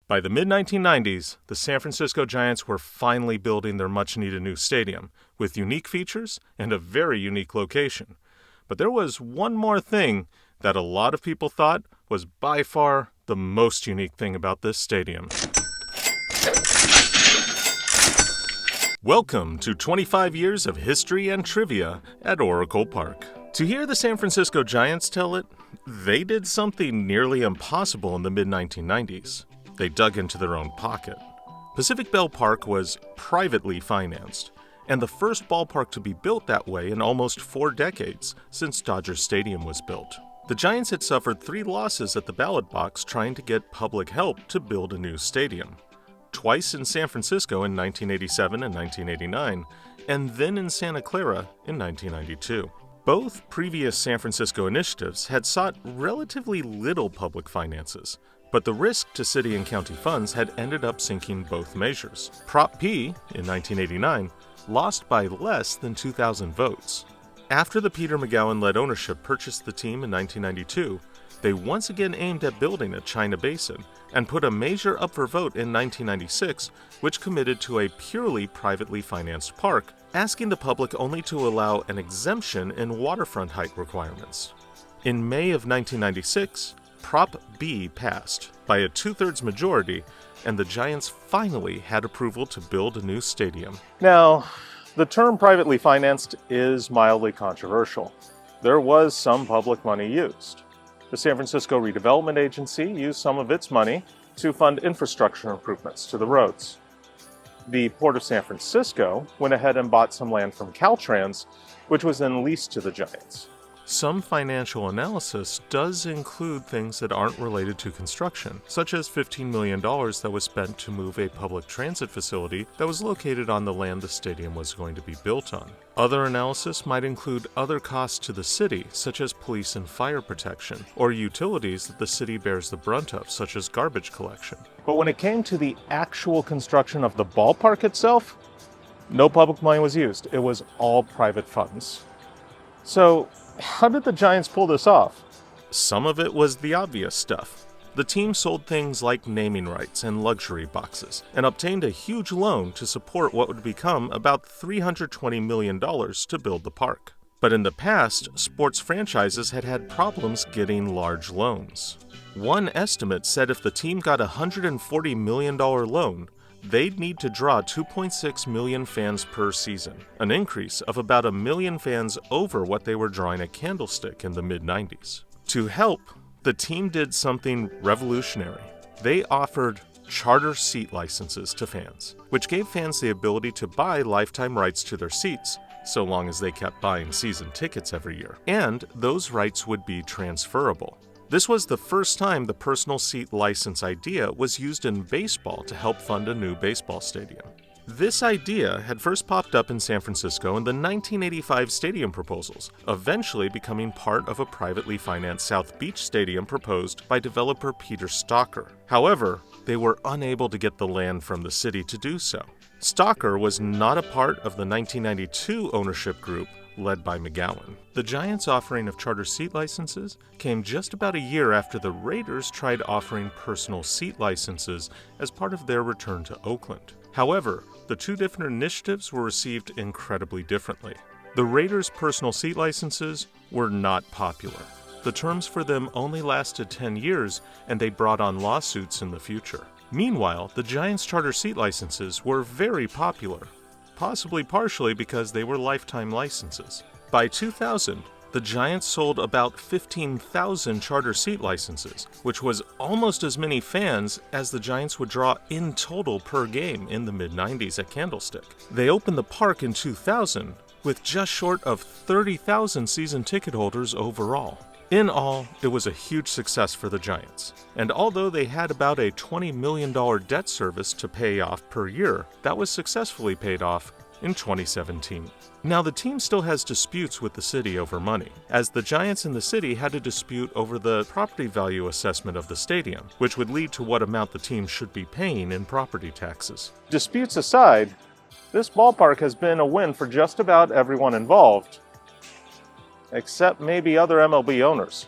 By the mid-1990s, the San Francisco Giants were finally building their much-needed new stadium, with unique features and a very unique location. But there was one more thing that a lot of people thought was by far the most unique thing about this stadium. Welcome to 25 years of history and trivia at Oracle Park. To hear the San Francisco Giants tell it, they did something nearly impossible in the mid-1990s. They dug into their own pocket. Pacific Bell Park was privately financed, and the first ballpark to be built that way in almost 4 decades since Dodger Stadium was built. The Giants had suffered 3 losses at the ballot box trying to get public help to build a new stadium. Twice in San Francisco in 1987 and 1989, and then in Santa Clara in 1992. Both previous San Francisco initiatives had sought relatively little public finances, but the risk to city and county funds had ended up sinking both measures. Prop P, in 1989, lost by less than 2,000 votes. After the Peter McGowan-led ownership purchased the team in 1992, they once again aimed at building a China Basin and put a measure up for vote in 1996, which committed to a purely privately financed park, asking the public only to allow an exemption in waterfront height requirements. In May of 1996, Prop B passed by a 2/3 majority, and the Giants finally had approval to build a new stadium. Now, the term privately financed is mildly controversial. There was some public money used. The San Francisco Redevelopment Agency used some of its money to fund infrastructure improvements to the roads. The Port of San Francisco went ahead and bought some land from Caltrans, which was then leased to the Giants. Some financial analysis does include things that aren't related to construction, such as $15 million that was spent to move a public transit facility that was located on the land the stadium was going to be built on. Other analysis might include other costs to the city, such as police and fire protection, or utilities that the city bears the brunt of, such as garbage collection. But when it came to the actual construction of the ballpark itself, no public money was used. It was all private funds. So, how did the Giants pull this off? Some of it was the obvious stuff. The team sold things like naming rights and luxury boxes, and obtained a huge loan to support what would become about $320 million to build the park. But in the past, sports franchises had had problems getting large loans. One estimate said if the team got a $140 million loan, they'd need to draw 2.6 million fans per season, an increase of about 1 million fans over what they were drawing at Candlestick in the mid-90s. To help, the team did something revolutionary. They offered charter seat licenses to fans, which gave fans the ability to buy lifetime rights to their seats, so long as they kept buying season tickets every year, and those rights would be transferable. This was the first time the personal seat license idea was used in baseball to help fund a new baseball stadium. This idea had first popped up in San Francisco in the 1985 stadium proposals, eventually becoming part of a privately financed South Beach stadium proposed by developer Peter Stalker. However, they were unable to get the land from the city to do so. Stalker was not a part of the 1992 ownership group led by McGowan. The Giants' offering of charter seat licenses came just about a year after the Raiders tried offering personal seat licenses as part of their return to Oakland. However, the 2 different initiatives were received incredibly differently. The Raiders' personal seat licenses were not popular. The terms for them only lasted 10 years, and they brought on lawsuits in the future. Meanwhile, the Giants' charter seat licenses were very popular, possibly partially because they were lifetime licenses. By 2000, the Giants sold about 15,000 charter seat licenses, which was almost as many fans as the Giants would draw in total per game in the mid-90s at Candlestick. They opened the park in 2000 with just short of 30,000 season ticket holders overall. In all, it was a huge success for the Giants, and although they had about a $20 million debt service to pay off per year, that was successfully paid off in 2017. Now, the team still has disputes with the city over money, as the Giants and the city had a dispute over the property value assessment of the stadium, which would lead to what amount the team should be paying in property taxes. Disputes aside, this ballpark has been a win for just about everyone involved, except maybe other MLB owners.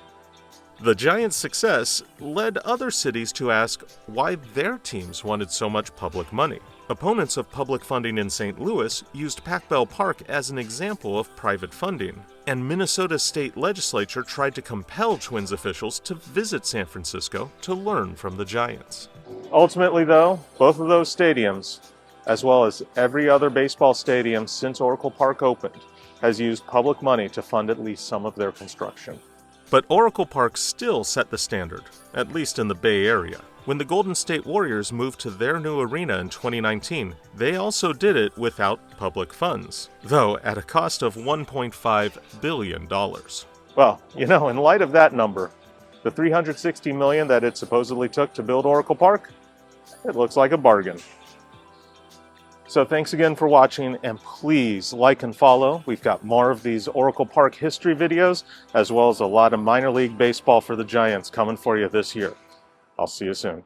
The Giants' success led other cities to ask why their teams wanted so much public money. Opponents of public funding in St. Louis used Pac Bell Park as an example of private funding, and Minnesota's state legislature tried to compel Twins officials to visit San Francisco to learn from the Giants. Ultimately, though, both of those stadiums, as well as every other baseball stadium since Oracle Park opened, has used public money to fund at least some of their construction. But Oracle Park still set the standard, at least in the Bay Area. When the Golden State Warriors moved to their new arena in 2019, they also did it without public funds, though at a cost of $1.5 billion. Well, in light of that number, the $360 million that it supposedly took to build Oracle Park, it looks like a bargain. So thanks again for watching, and please like and follow. We've got more of these Oracle Park history videos, as well as a lot of minor league baseball for the Giants coming for you this year. I'll see you soon.